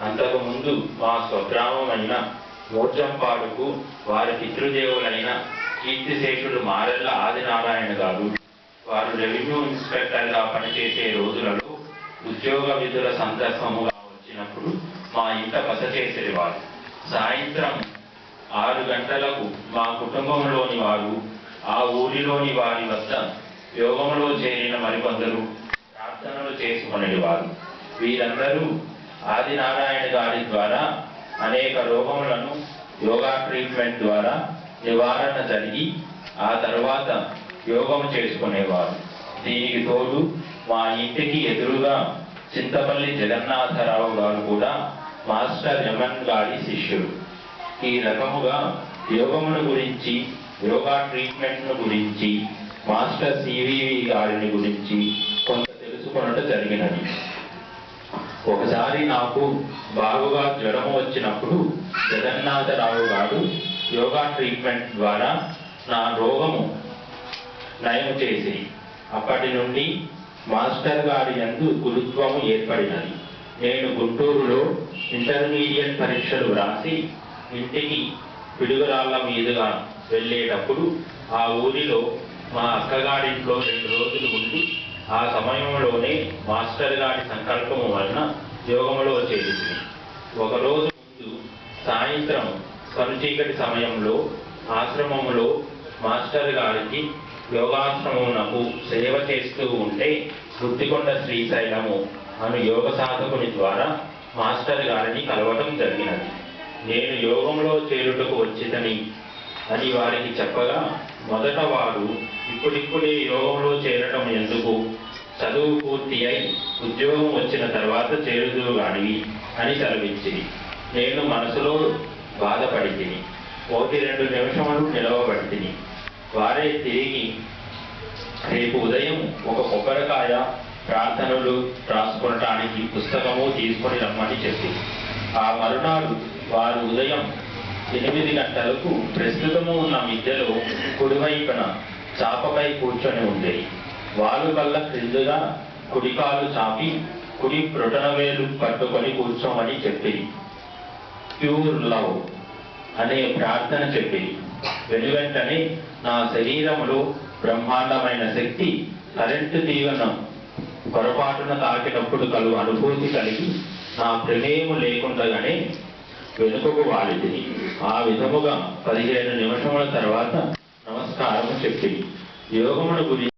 అంతకుముందు మా స్వగ్రామమైన మోర్జంపాడుకు వారి పితృదేవులైన కీర్తిశేషుడు మారెళ్ల ఆదినారాయణ గారు వారు రెవెన్యూ ఇన్స్పెక్టర్గా పనిచేసే రోజులలో ఉద్యోగ విధుల సందర్భముగా వచ్చినప్పుడు మా ఇంట బస చేసేవారు. సాయంత్రం 6 గంటలకు మా కుటుంబంలోని వారు ఆ ఊరిలోని వారి వద్ద యోగంలో చేరిన మరికొందరు ప్రార్థనలు చేసుకునేవారు. వీరందరూ ఆదినారాయణ గారి ద్వారా అనేక రోగములను యోగా ట్రీట్మెంట్ ద్వారా నివారణ జరిగి ఆ తర్వాత యోగం చేసుకునేవారు. దీనికి తోడు మా ఇంటికి ఎదురుగా చింతపల్లి జగన్నాథరావు గారు కూడా మాస్టర్ యమన్ గారి శిష్యుడు. ఈ రకముగా యోగమును గురించి, యోగా ట్రీట్మెంట్ను గురించి, మాస్టర్ సివివి గారిని గురించి కొంత తెలుసుకొనడం జరిగినది. ఒకసారి నాకు బాగుగా జ్వరం వచ్చినప్పుడు జగన్నాథరావు గారు యోగా ట్రీట్మెంట్ ద్వారా నా రోగము నయం చేసి అప్పటి నుండి మాస్టర్ గారి యందు గురుత్వము ఏర్పడినది. నేను గుంటూరులో ఇంటర్మీడియట్ పరీక్షలు వ్రాసి ఇంటికి పిడుగురాళ్ల మీదుగా వెళ్ళేటప్పుడు ఆ ఊరిలో మా అక్కగారింట్లో 2 రోజులు ఉండి ఆ సమయంలోనే మాస్టర్ గారి సంకల్పము వలన యోగములో చేసింది. ఒకరోజు ముందు సాయంత్రం కనుచీకటి సమయంలో ఆశ్రమములో మాస్టర్ గారికి యోగాశ్రమమునకు సేవ చేస్తూ ఉంటే గుత్తికొండ శ్రీశైలము అను యోగ సాధకుని ద్వారా మాస్టర్ గారిని కలవటం జరిగినది. నేను యోగంలో చేరుటకు వచ్చిదని అని వారికి చెప్పగా మొదట వారు ఇప్పుడిప్పుడే యోగంలో చేరటం ఎందుకు, చదువు పూర్తి అయి ఉద్యోగం వచ్చిన తర్వాత చేరుదురు గానివి అని సెలవిచ్చింది. నేను మనసులో బాధపడి తిని 1-2 నిమిషములు నిలవబడి వారే తిరిగి రేపు ఉదయం ఒక కొబ్బరికాయ, ప్రార్థనలు రాసుకొనటానికి పుస్తకము తీసుకొని రమ్మని చెప్పి ఆ మరునాడు వారు ఉదయం 8 గంటలకు ప్రస్తుతము ఉన్న మిద్దెలో కుడివైపున చాపపై కూర్చొని ఉండేది. వాళ్ళు కళ్ళ క్రిందుగా కుడికాలు చాపి కుడి బ్రొటనవేలు పట్టుకొని కూర్చోమని చెప్పింది. ప్యూర్ లవ్ అనే ప్రార్థన చెప్పింది. వెనువెంటనే నా శరీరంలో బ్రహ్మాండమైన శక్తి కరెంటు తీగన పొరపాటున తాకినప్పుడు కలుగు అనుభూతి కలిగి నా ప్రమేయము లేకుండగానే వెనుకకు వాలితిని. ఆ విధముగా 15 నిమిషముల తర్వాత నమస్కారము చెప్పింది. యోగమును గురించి